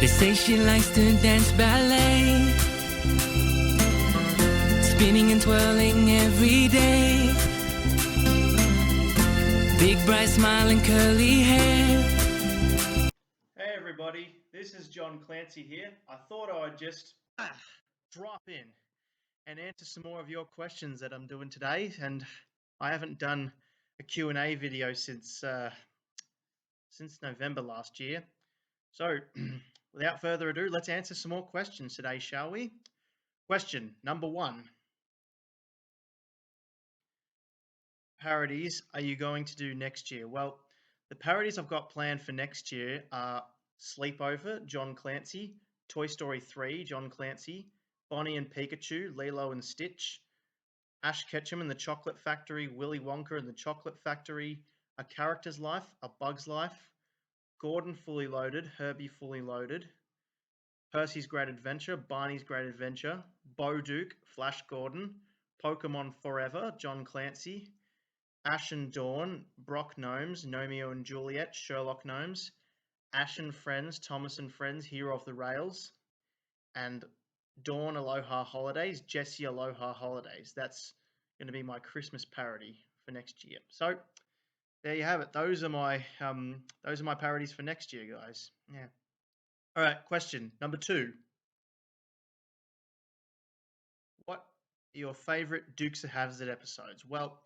They say she likes to dance ballet, spinning and twirling every day. Big bright smile and curly hair. Hey everybody, this is John Clancy here. I thought I'd just drop in and answer some more of your questions that I'm doing today. And I haven't done a Q&A video since November last year. So without further ado, let's answer some more questions today, shall we? Question number 1. Parodies are you going to do next year? Well, the parodies I've got planned for next year are Sleepover, John Clancy, Toy Story 3, John Clancy, Bonnie and Pikachu, Lilo and Stitch, Ash Ketchum and the Chocolate Factory, Willy Wonka and the Chocolate Factory, A Character's Life, A Bug's Life, Gordon Fully Loaded, Herbie Fully Loaded, Percy's Great Adventure, Barney's Great Adventure, Bo Duke, Flash Gordon, Pokemon Forever, John Clancy, Ash and Dawn, Brock Gnomes, Romeo and Juliet, Sherlock Gnomes, Ash and Friends, Thomas and Friends, Hero of the Rails, and Dawn Aloha Holidays, Jessie Aloha Holidays. That's going to be my Christmas parody for next year. So there you have it. Those are my parodies for next year, guys. Yeah. All right. Question number 2. What are your favorite Dukes of Hazzard episodes? Well,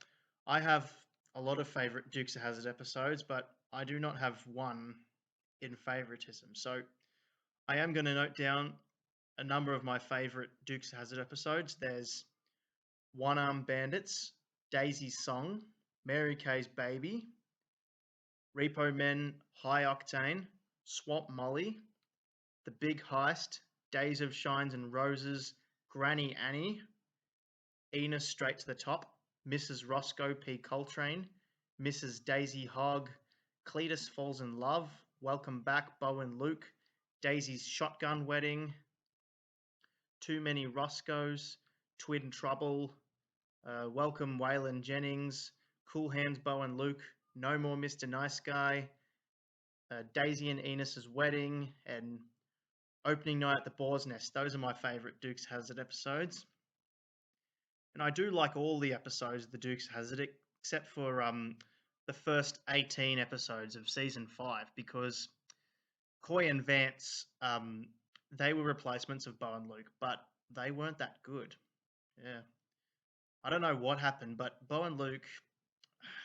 I have a lot of favorite Dukes of Hazzard episodes, but I do not have one in favoritism. So I am going to note down a number of my favorite Dukes of Hazzard episodes. There's One Armed Bandits, Daisy's Song, Mary Kay's Baby, Repo Men, High Octane, Swamp Molly, The Big Heist, Days of Shines and Roses, Granny Annie, Enos Straight to the Top, Mrs. Roscoe P. Coltrane, Mrs. Daisy Hogg, Cletus Falls in Love, Welcome Back, Bo and Luke, Daisy's Shotgun Wedding, Too Many Roscoes, Twin Trouble, Welcome Waylon Jennings, Cool Hands, Bo and Luke, No More Mr. Nice Guy, Daisy and Enos's Wedding, and Opening Night at the Boar's Nest. Those are my favorite Dukes of Hazzard episodes. And I do like all the episodes of the Dukes of Hazzard except for the first 18 episodes of season 5, because Coy and Vance, they were replacements of Bo and Luke, but they weren't that good. Yeah. I don't know what happened, but Bo and Luke,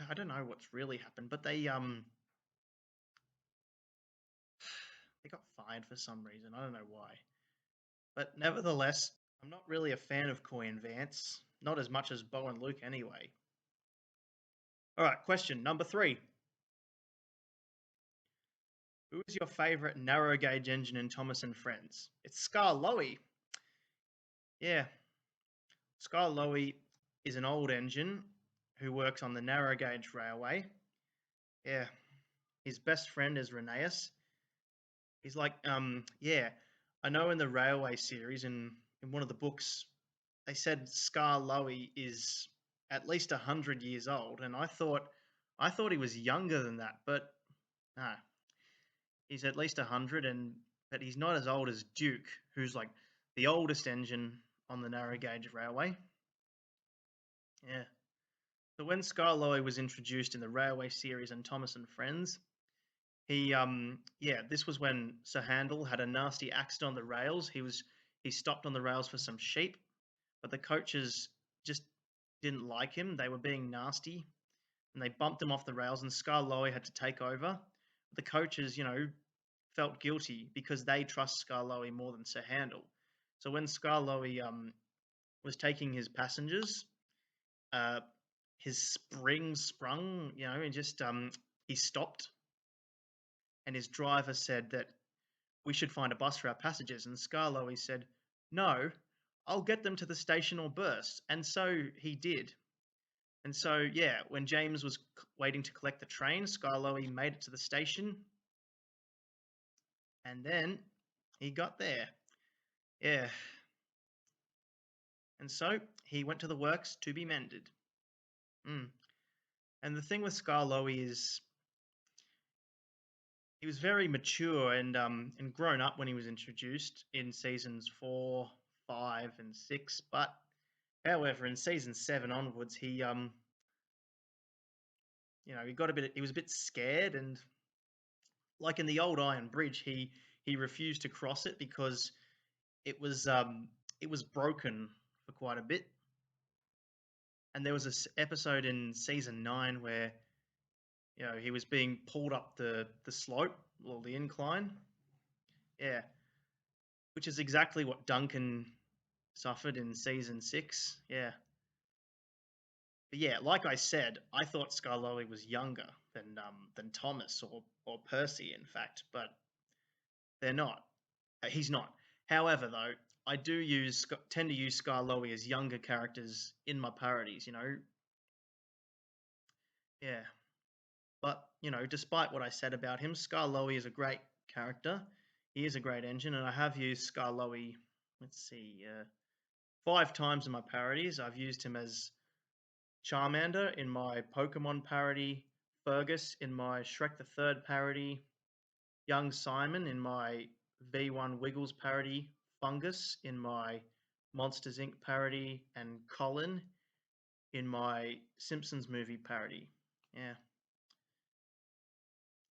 I don't know what's really happened, but they got fired for some reason. I don't know why. But nevertheless, I'm not really a fan of Coy and Vance. Not as much as Bo and Luke anyway. All right, question number 3. Who is your favorite narrow gauge engine in Thomas and Friends? It's Scar Lowy. Yeah. Scar Lowy is an old engine who works on the narrow gauge railway. Yeah. His best friend is Rheneas. He's like, I know in the Railway series, in one of the books, they said Scar Lowy is at least 100 years old, and I thought he was younger than that, but no, he's at least 100, but he's not as old as Duke, who's like the oldest engine on the narrow gauge railway. Yeah. So when Scar Lowy was introduced in the Railway series and Thomas and Friends, this was when Sir Handel had a nasty accident on the rails. He stopped on the rails for some sheep, but the coaches just didn't like him. They were being nasty, and they bumped him off the rails, and Scar Lowy had to take over. The coaches, felt guilty because they trust Scar Lowy more than Sir Handel. So when Scar Lowy was taking his passengers, his spring sprung, and just he stopped. And his driver said that we should find a bus for our passengers. And Scar Lowy said, no, I'll get them to the station or burst. And so he did. And so, when James was waiting to collect the train, Scar Lowy made it to the station. And then he got there. Yeah. And so he went to the works to be mended. And the thing with Scar Lowy is he was very mature and grown up when he was introduced in seasons 4, 5, and 6. But however, in season 7 onwards, he was a bit scared, and like in the old Iron Bridge, he refused to cross it because it was um it was broken for quite a bit. And there was this episode in season 9 where he was being pulled up the slope or the incline. Yeah, which is exactly what Duncan suffered in season 6. Yeah. But yeah, like I said, I thought Skarloey was younger than Thomas or Percy, in fact, but they're not. He's not. However, though, I do tend to use Skarloey as younger characters in my parodies. Yeah. But despite what I said about him, Skarloey is a great character. He is a great engine, and I have used Skarloey. Let's see, 5 times in my parodies. I've used him as Charmander in my Pokemon parody, Fergus in my Shrek the Third parody, Young Simon in my V1 Wiggles parody, Fungus in my Monsters Inc. parody, and Colin in my Simpsons movie parody. Yeah,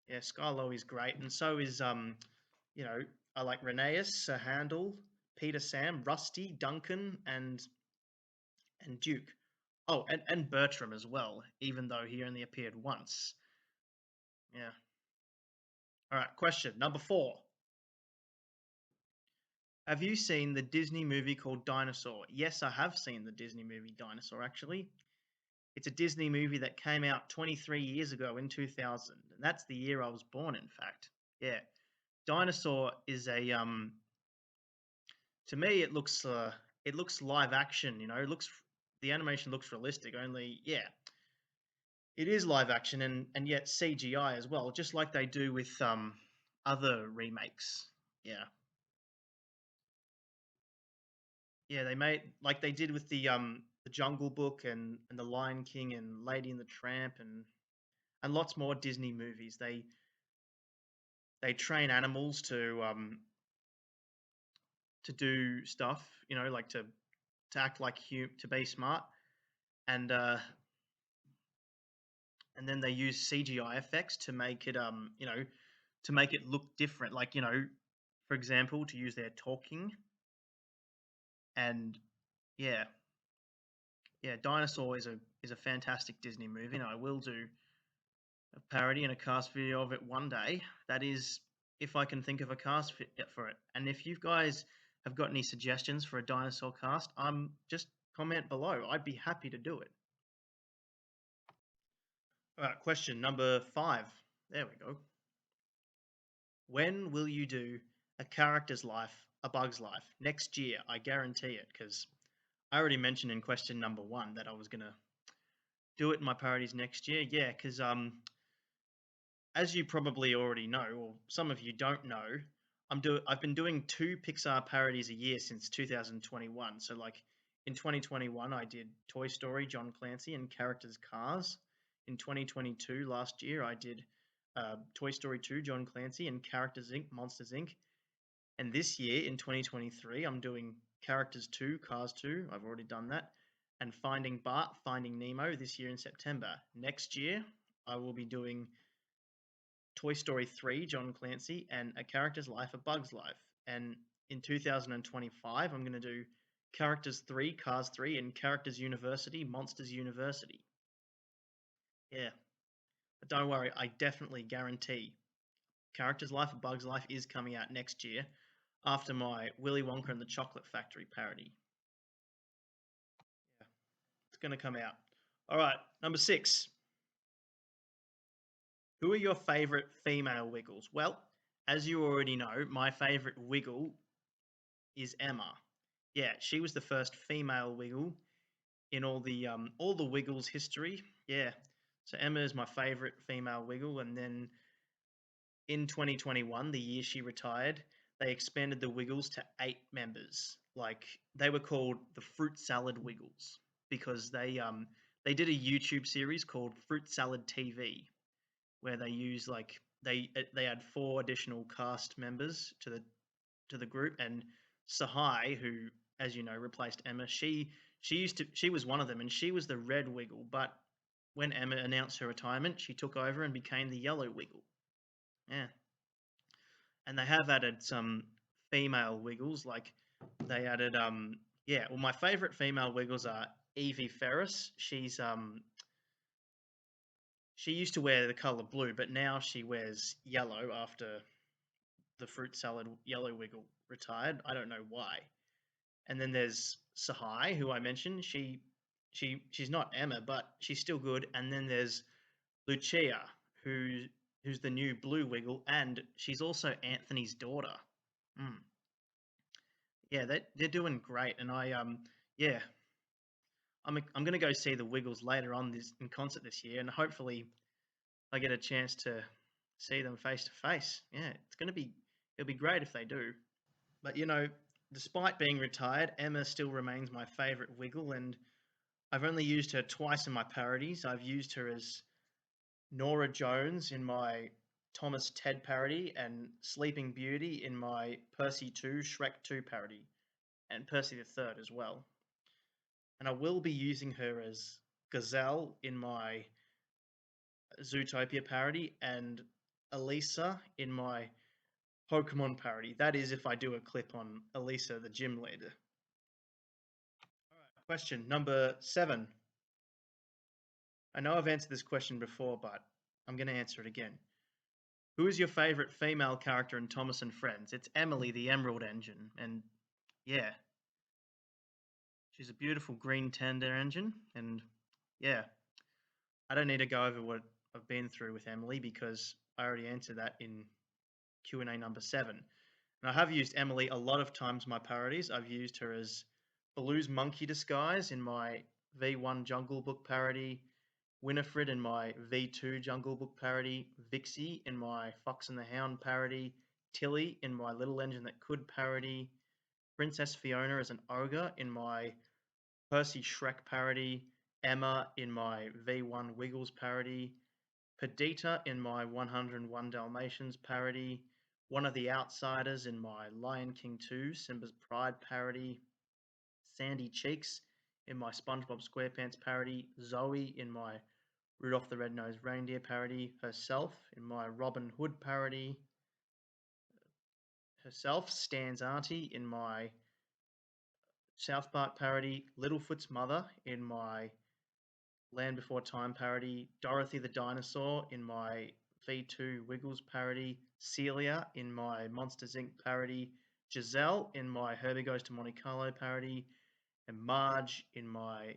yeah, Skylo is great, and so is you know, I like Rheneas, Sir Handel, Peter Sam, Rusty, Duncan, and Duke. Oh, and Bertram as well, even though he only appeared once. Yeah. All right, question number 4. Have you seen the Disney movie called Dinosaur? Yes, I have seen the Disney movie Dinosaur, actually. It's a Disney movie that came out 23 years ago in 2000, and that's the year I was born, in fact. Yeah. Dinosaur is to me it looks live action, the animation looks realistic, only yeah, it is live action and yet CGI as well, just like they do with other remakes. Yeah. Yeah, they made like they did with the Jungle Book and the Lion King and Lady and the Tramp and lots more Disney movies. They train animals to do stuff, like to act like to be smart, and and then they use CGI effects to make it to make it look different. Like for example, to use their talking and yeah, yeah. Dinosaur is a fantastic Disney movie, and I will do a parody and a cast video of it one day. That is, if I can think of a cast fit for it. And if you guys have got any suggestions for a dinosaur cast, just comment below. I'd be happy to do it. All right, question number 5. There we go. When will you do a character's life, a bug's life? Next year, I guarantee it, because I already mentioned in question number 1 that I was gonna do it in my parodies next year. Yeah, because as you probably already know, or some of you don't know, I've been doing 2 Pixar parodies a year since 2021. So like in 2021, I did Toy Story, John Clancy, and Characters Cars. In 2022, last year, I did Toy Story 2, John Clancy, and Characters Inc., Monsters Inc. And this year, in 2023, I'm doing Characters 2, Cars 2. I've already done that. And Finding Bart, Finding Nemo this year in September. Next year, I will be doing Toy Story 3, John Clancy, and A Character's Life, A Bug's Life. And in 2025, I'm going to do Characters 3, Cars 3, and Characters University, Monsters University. Yeah. But don't worry, I definitely guarantee Characters Life, A Bug's Life is coming out next year after my Willy Wonka and the Chocolate Factory parody. Yeah. It's going to come out. All right, number 6. Who are your favorite female Wiggles? Well, as you already know, my favorite Wiggle is Emma. Yeah, she was the first female Wiggle in all the Wiggles history. Yeah, so Emma is my favorite female Wiggle, and then in 2021, the year she retired, they expanded the Wiggles to 8 members. Like they were called the Fruit Salad Wiggles because they did a YouTube series called Fruit Salad TV where they use like they had four additional cast members to the group, and Sahai, who, as you know, replaced Emma, she was one of them, and she was the red Wiggle. But when Emma announced her retirement, she took over and became the yellow Wiggle. Yeah, and they have added some female Wiggles, like they added yeah. Well, my favorite female Wiggles are Evie Ferris. She used to wear the color blue, but now she wears yellow after the fruit salad yellow Wiggle retired. I don't know why. And then there's Sahai, who I mentioned. She's not Emma, but she's still good. And then there's Lucia, who's the new blue Wiggle, and she's also Anthony's daughter. Mm. Yeah, they're doing great, and yeah, I'm gonna go see the Wiggles later on this in concert this year, and hopefully I get a chance to see them face to face. Yeah, it'll be great if they do. But despite being retired, Emma still remains my favorite Wiggle, and I've only used her twice in my parodies. I've used her as Nora Jones in my Thomas Ted parody, and Sleeping Beauty in my Percy 2 Shrek 2 parody, and Percy the Third as well. And I will be using her as Gazelle in my Zootopia parody, and Elisa in my Pokemon parody. That is, if I do a clip on Elisa, the gym leader. All right, question number 7. I know I've answered this question before, but I'm going to answer it again. Who is your favorite female character in Thomas and Friends? It's Emily, the Emerald Engine, and yeah, she's a beautiful green tender engine, and yeah, I don't need to go over what I've been through with Emily because I already answered that in Q&A number 7. And I have used Emily a lot of times in my parodies. I've used her as Baloo's monkey disguise in my V1 Jungle Book parody, Winifred in my V2 Jungle Book parody, Vixie in my Fox and the Hound parody, Tilly in my Little Engine That Could parody, Princess Fiona as an ogre in my Percy Shrek parody, Emma in my V1 Wiggles parody, Perdita in my 101 Dalmatians parody, one of the Outsiders in my Lion King 2 Simba's Pride parody, Sandy Cheeks in my SpongeBob SquarePants parody, Zoe in my Rudolph the Red-Nosed Reindeer parody, herself in my Robin Hood parody, herself, Stan's auntie in my South Park parody, Littlefoot's mother in my Land Before Time parody, Dorothy the Dinosaur in my V2 Wiggles parody, Celia in my Monsters Inc. parody, Giselle in my Herbie Goes to Monte Carlo parody, and Marge in my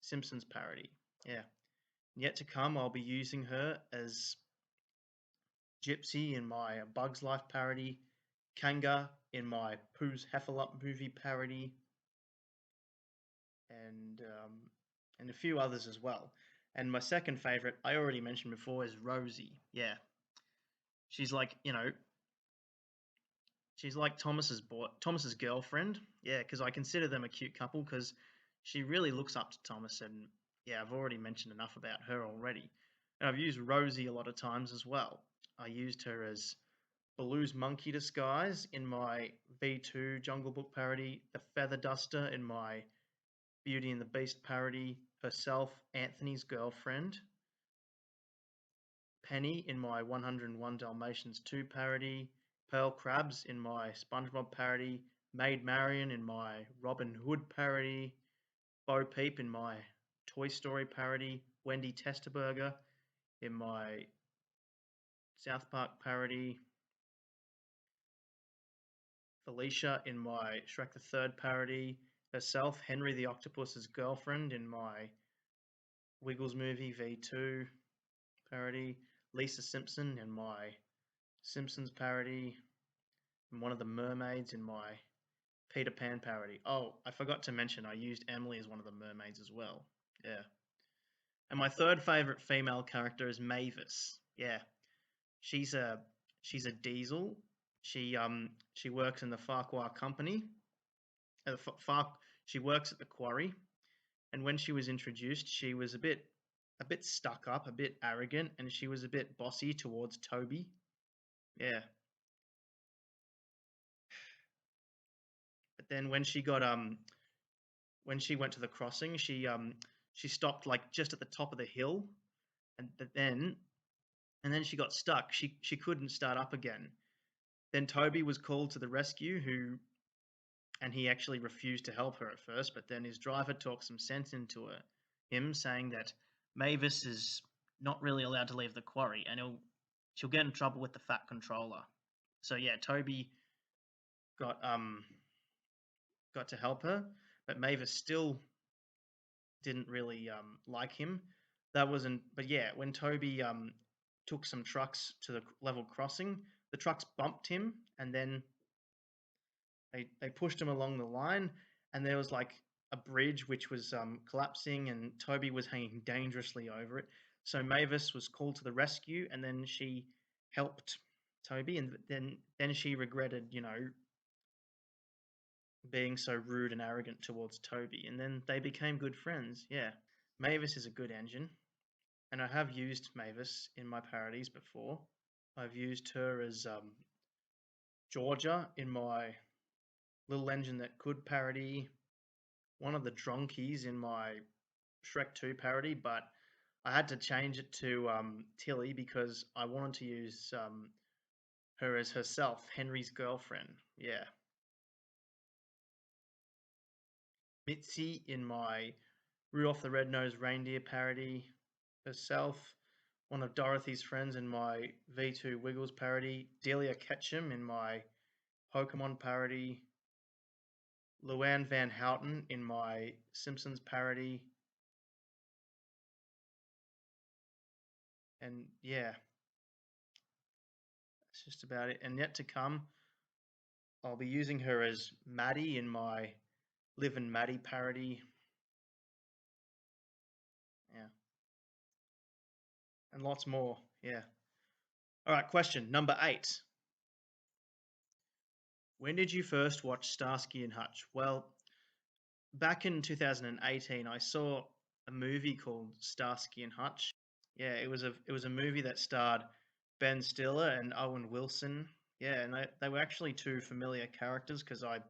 Simpsons parody. Yeah. Yet to come, I'll be using her as Gypsy in my Bugs Life parody, Kanga in my Pooh's Heffalump movie parody, and a few others as well. And my second favorite, I already mentioned before, is Rosie. Yeah, she's like she's like Thomas's girlfriend. Yeah, because I consider them a cute couple because she really looks up to Thomas, and yeah, I've already mentioned enough about her already. And I've used Rosie a lot of times as well. I used her as Baloo's monkey disguise in my V2 Jungle Book parody, the Feather Duster in my Beauty and the Beast parody, herself, Anthony's girlfriend, Penny in my 101 Dalmatians 2 parody, Pearl Krabs in my SpongeBob parody, Maid Marian in my Robin Hood parody, Bo Peep in my Toy Story parody, Wendy Testerberger in my South Park parody, Felicia in my Shrek the Third parody, herself, Henry the Octopus's girlfriend in my Wiggles movie V2 parody, Lisa Simpson in my Simpsons parody, and one of the mermaids in my Peter Pan parody. Oh, I forgot to mention I used Emily as one of the mermaids as well. Yeah. And my third favorite female character is Mavis. Yeah. She's a she's a diesel. She works in the Farquhar Company. Far, she works at the quarry. And when she was introduced, she was a bit a bit stuck up, a bit arrogant, and she was a bit bossy towards Toby. Yeah. But then when she went to the crossing, she stopped like just at the top of the hill, and then she got stuck. She couldn't start up again. Then Toby was called to the rescue, who and he actually refused to help her at first, but then his driver talked some sense into him, saying that Mavis is not really allowed to leave the quarry, and she'll get in trouble with the Fat Controller. So yeah, Toby got got to help her, but Mavis still didn't really like him. That wasn't, but yeah, when Toby took some trucks to the level crossing, the trucks bumped him, and then they pushed him along the line, and there was like a bridge which was collapsing, and Toby was hanging dangerously over it. So Mavis was called to the rescue, and then she helped Toby, and then she regretted, being so rude and arrogant towards Toby, and then they became good friends. Yeah, Mavis is a good engine, and I have used Mavis in my parodies before. I've used her as Georgia in my Little Engine That Could parody, one of the Dronkies in my Shrek 2 parody, but I had to change it to Tilly because I wanted to use her as herself, Henry's girlfriend. Yeah. Mitzi in my Rudolph the Red-Nosed Reindeer parody, herself, one of Dorothy's friends in my V2 Wiggles parody, Delia Ketchum in my Pokemon parody, Luann Van Houten in my Simpsons parody, and yeah, that's just about it. And yet to come, I'll be using her as Maddie in my Liv and Maddie parody. Yeah, and lots more. Yeah. All right, question number 8. When did you first watch Starsky and Hutch? Well, back in 2018, I saw a movie called Starsky and Hutch. Yeah, it was a movie that starred Ben Stiller and Owen Wilson. Yeah, and they were actually two familiar characters because I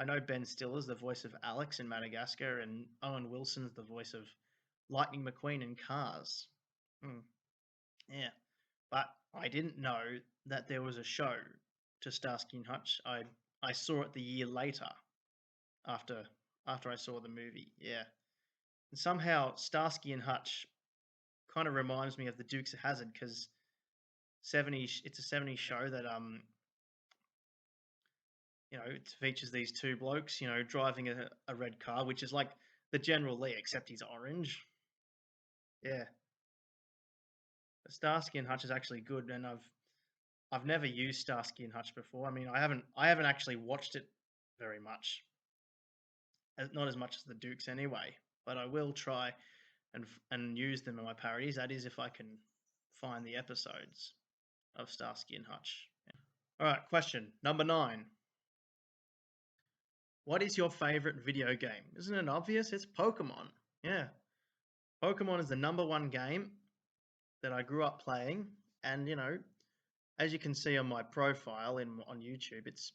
know Ben Stiller's the voice of Alex in Madagascar, and Owen Wilson's the voice of Lightning McQueen in Cars. Hmm, yeah, but I didn't know that there was a show to Starsky and Hutch. I saw it the year later after after I saw the movie. Yeah, and somehow Starsky and Hutch kind of reminds me of the Dukes of Hazzard because 70s. It's a 70s show that it features these two blokes, driving a red car, which is like the General Lee, except he's orange. Yeah, but Starsky and Hutch is actually good, and I've never used Starsky and Hutch before. I mean, I haven't actually watched it very much, not as much as the Dukes anyway. But I will try and use them in my parodies. That is, if I can find the episodes of Starsky and Hutch. Yeah. All right, question number 9. What is your favorite video game? Isn't it obvious? It's Pokemon. Yeah. Pokemon is the number one game that I grew up playing, and as you can see on my profile on YouTube, it's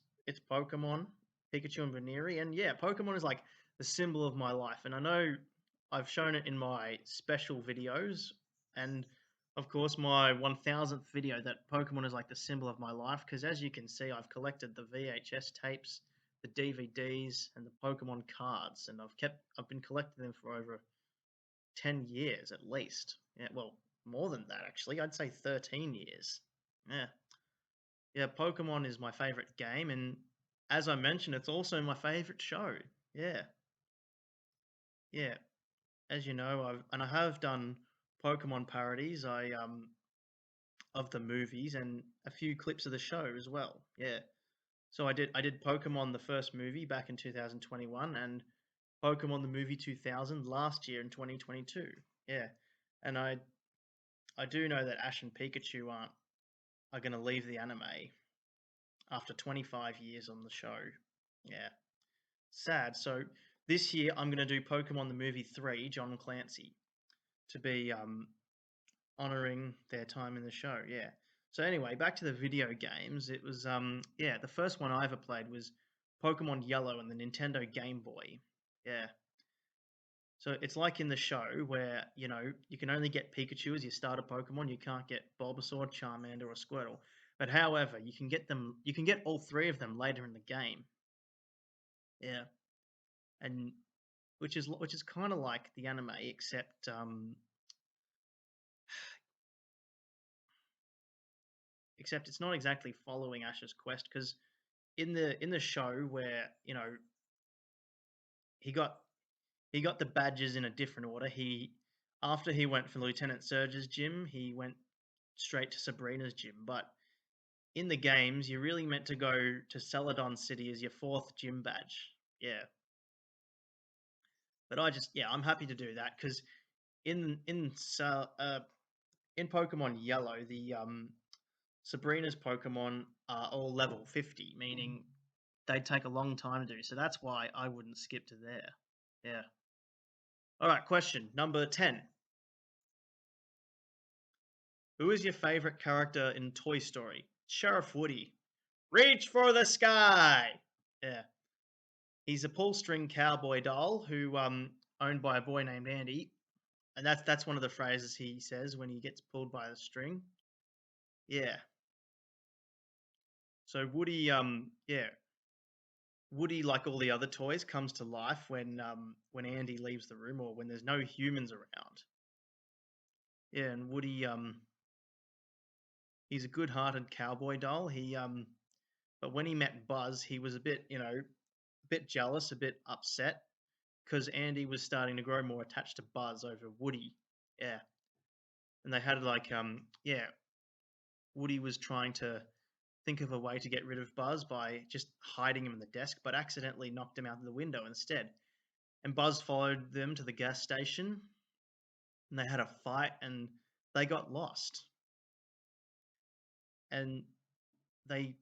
Pokemon, Pikachu and Veneri, and yeah, Pokemon is like the symbol of my life, and I know I've shown it in my special videos, and of course my 1000th video that Pokemon is like the symbol of my life because as you can see, I've collected the VHS tapes, the DVDs, and the Pokemon cards, and I've been collecting them for over 10 years at least. Yeah, well, more than that actually. I'd say 13 years. Yeah. Yeah, Pokemon is my favorite game, and as I mentioned, it's also my favorite show. Yeah. Yeah. As you know, I have done Pokemon parodies. I of the movies and a few clips of the show as well. Yeah. So I did Pokemon the first movie back in 2021 and Pokemon the movie 2000 last year in 2022. Yeah. And I do know that Ash and Pikachu are going to leave the anime after 25 years on the show. Yeah. Sad. So this year I'm going to do Pokemon the movie 3, John Clancy, to be honoring their time in the show. Yeah. So anyway, back to the video games. It was yeah, the first one I ever played was Pokemon Yellow and the Nintendo Game Boy. Yeah. So it's like in the show where, you know, you can only get Pikachu as your starter Pokemon. You can't get Bulbasaur, Charmander, or Squirtle. But however, you can get all three of them later in the game. Yeah. And which is kind of like the anime, except it's not exactly following Ash's quest because in the show where you know he got he got the badges in a different order. He After he went from Lieutenant Surge's gym, he went straight to Sabrina's gym. But in the games, you're really meant to go to Celadon City as your fourth gym badge. Yeah, but I'm happy to do that because in Pokemon Yellow, the Sabrina's Pokemon are all level 50, meaning they'd take a long time to do. So that's why I wouldn't skip to there. Yeah. All right, question number 10. Who is your favorite character in Toy Story? Sheriff Woody. Reach for the sky. Yeah. He's a pull string cowboy doll who owned by a boy named Andy, and that's one of the phrases he says when he gets pulled by the string. Yeah. So Woody yeah, Woody, like all the other toys, comes to life when Andy leaves the room or when there's no humans around. Yeah, and Woody he's a good-hearted cowboy doll. But when he met Buzz, he was a bit, you know, a bit jealous, a bit upset because Andy was starting to grow more attached to Buzz over Woody. Yeah, and they had yeah, Woody was trying to think of a way to get rid of Buzz by just hiding him in the desk, but accidentally knocked him out of the window instead. And Buzz followed them to the gas station, and they had a fight, and they got lost. And they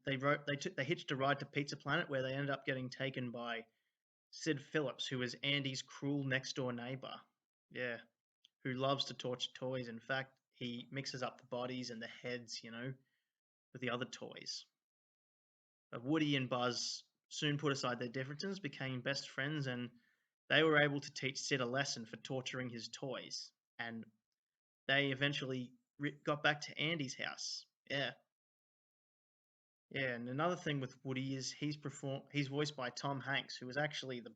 hitched a ride to Pizza Planet, where they ended up getting taken by Sid Phillips, who is Andy's cruel next door neighbor. Yeah, who loves to torture toys. In fact, he mixes up the bodies and the heads, you know, with the other toys. Woody and Buzz soon put aside their differences, became best friends, and they were able to teach Sid a lesson for torturing his toys. And they eventually got back to Andy's house. Yeah. Yeah, and another thing with Woody is he's voiced by Tom Hanks, who is actually the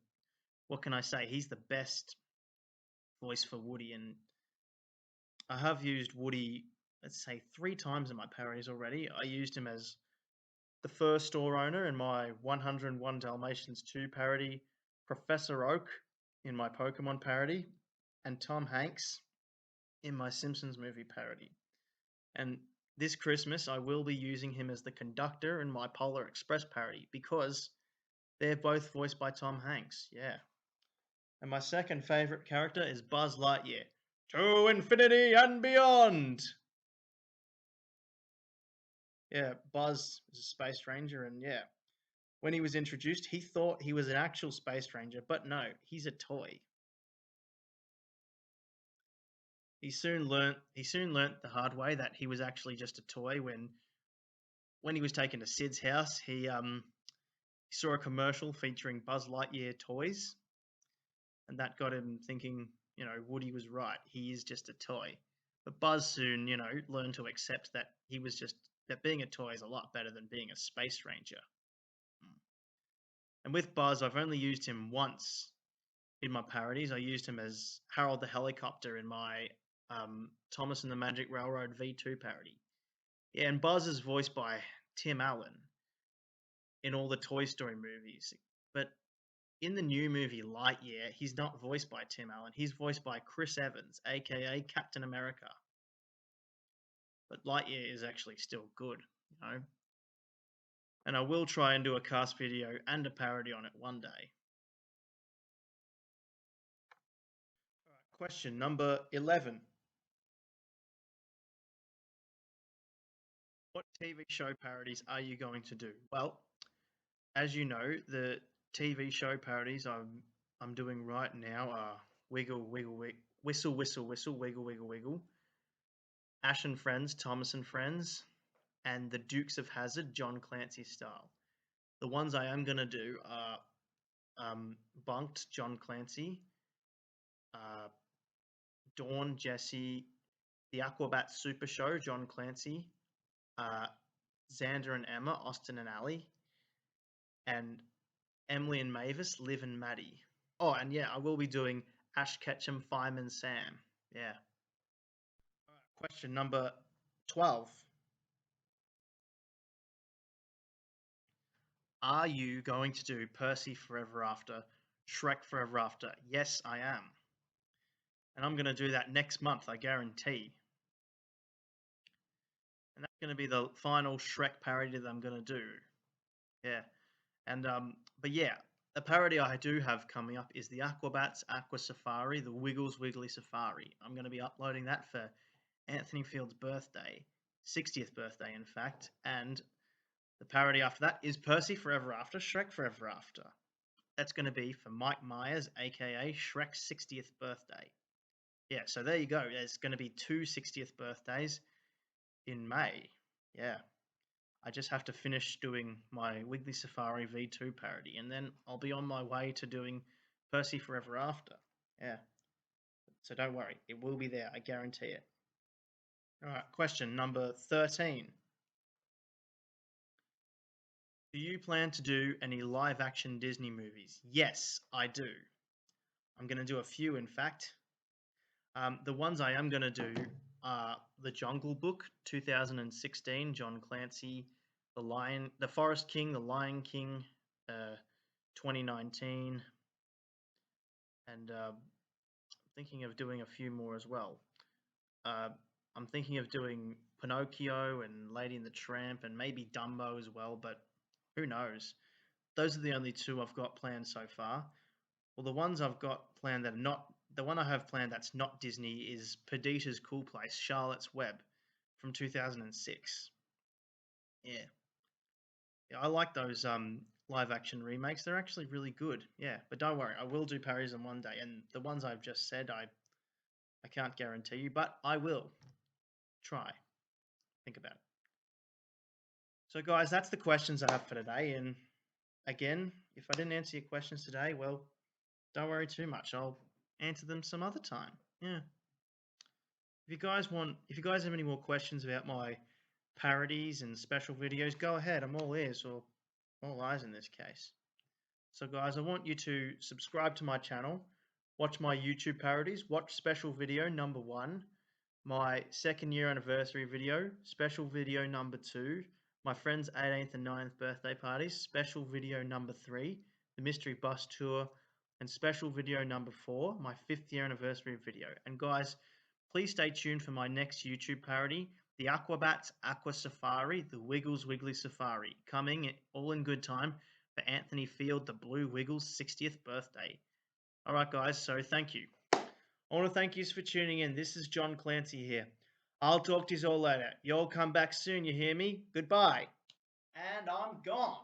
what can I say? He's the best voice for Woody, and I have used Woody, let's say, 3 times in my parodies already. I used him as the first store owner in my 101 Dalmatians 2 parody, Professor Oak in my Pokemon parody, and Tom Hanks in my Simpsons movie parody. And this Christmas, I will be using him as the conductor in my Polar Express parody because they're both voiced by Tom Hanks. Yeah. And my second favorite character is Buzz Lightyear. To infinity and beyond! Yeah, Buzz is a space ranger, and yeah, when he was introduced, he thought he was an actual space ranger, but no, he's a toy. He soon learnt the hard way that he was actually just a toy when he was taken to Sid's house, he saw a commercial featuring Buzz Lightyear toys, and that got him thinking, you know, Woody was right. He is just a toy. But Buzz soon, you know, learned to accept that that being a toy is a lot better than being a space ranger. And with Buzz, I've only used him once in my parodies. I used him as Harold the Helicopter in my Thomas and the Magic Railroad V2 parody. Yeah, and Buzz is voiced by Tim Allen in all the Toy Story movies. But in the new movie Lightyear, he's not voiced by Tim Allen. He's voiced by Chris Evans, aka Captain America. But Lightyear is actually still good, you know. And I will try and do a cast video and a parody on it one day. All right, question number 11. What TV show parodies are you going to do? Well, as you know, the TV show parodies I'm doing right now are Whistle, Whistle, Whistle, Wiggle, Wiggle, Wiggle, Ash and Friends, Thomas and Friends, and The Dukes of Hazzard, John Clancy style. The ones I am going to do are Bunked, John Clancy, uh, Dawn, Jesse, The Aquabat Super Show, John Clancy, uh, Xander and Emma, Austin and Ali, and Emily and Mavis, Liv and Maddie. Oh, and yeah, I will be doing Ash Ketchum, Fireman Sam. Yeah. Question number 12. Are you going to do Percy Forever After, Shrek Forever After? Yes, I am. And I'm going to do that next month, I guarantee. And that's going to be the final Shrek parody that I'm going to do. Yeah. And, but yeah, the parody I do have coming up is the Aquabats Aqua Safari, the Wiggles Wiggly Safari. I'm going to be uploading that for Anthony Field's birthday, 60th birthday, in fact. And the parody after that is Percy Forever After, Shrek Forever After. That's going to be for Mike Myers, aka Shrek's 60th birthday. Yeah, so there you go. There's going to be two 60th birthdays in May. Yeah. I just have to finish doing my Wiggly Safari V2 parody, and then I'll be on my way to doing Percy Forever After. Yeah. So don't worry, it will be there, I guarantee it. All right, question number 13. Do you plan to do any live action Disney movies? Yes, I do. I'm going to do a few, in fact. The ones I am going to do are The Jungle Book, 2016, John Clancy, The Forest King, The Lion King, 2019, and thinking of doing a few more as well. I'm thinking of doing Pinocchio and Lady and the Tramp and maybe Dumbo as well, but who knows? Those are the only two I've got planned so far. Well, the ones I've got planned that are not, the one I have planned that's not Disney is Perdita's Cool Place, Charlotte's Web from 2006. Yeah. Yeah, I like those live action remakes. They're actually really good. Yeah, but don't worry, I will do parodies on one day. And the ones I've just said, I can't guarantee you, but I will try. Think about it. So, guys, that's the questions I have for today. And again, if I didn't answer your questions today, well, don't worry too much. I'll answer them some other time. Yeah. If you guys have any more questions about my parodies and special videos, go ahead. I'm all ears, or all eyes in this case. So, guys, I want you to subscribe to my channel, watch my YouTube parodies, watch special video number 1, my 2nd year anniversary video, special video number 2, my friend's 18th and 9th birthday parties, special video number 3, the mystery bus tour, and special video number 4, my 5th year anniversary video. And guys, please stay tuned for my next YouTube parody, the Aquabats Aqua Safari, the Wiggles Wiggly Safari, coming all in good time for Anthony Field, the Blue Wiggles 60th birthday. All right, guys, so thank you. I want to thank you for tuning in. This is John Clancy here. I'll talk to you all later. You all come back soon, you hear me? Goodbye. And I'm gone.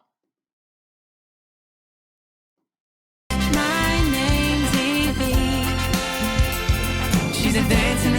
My name's Evie. She's a dancing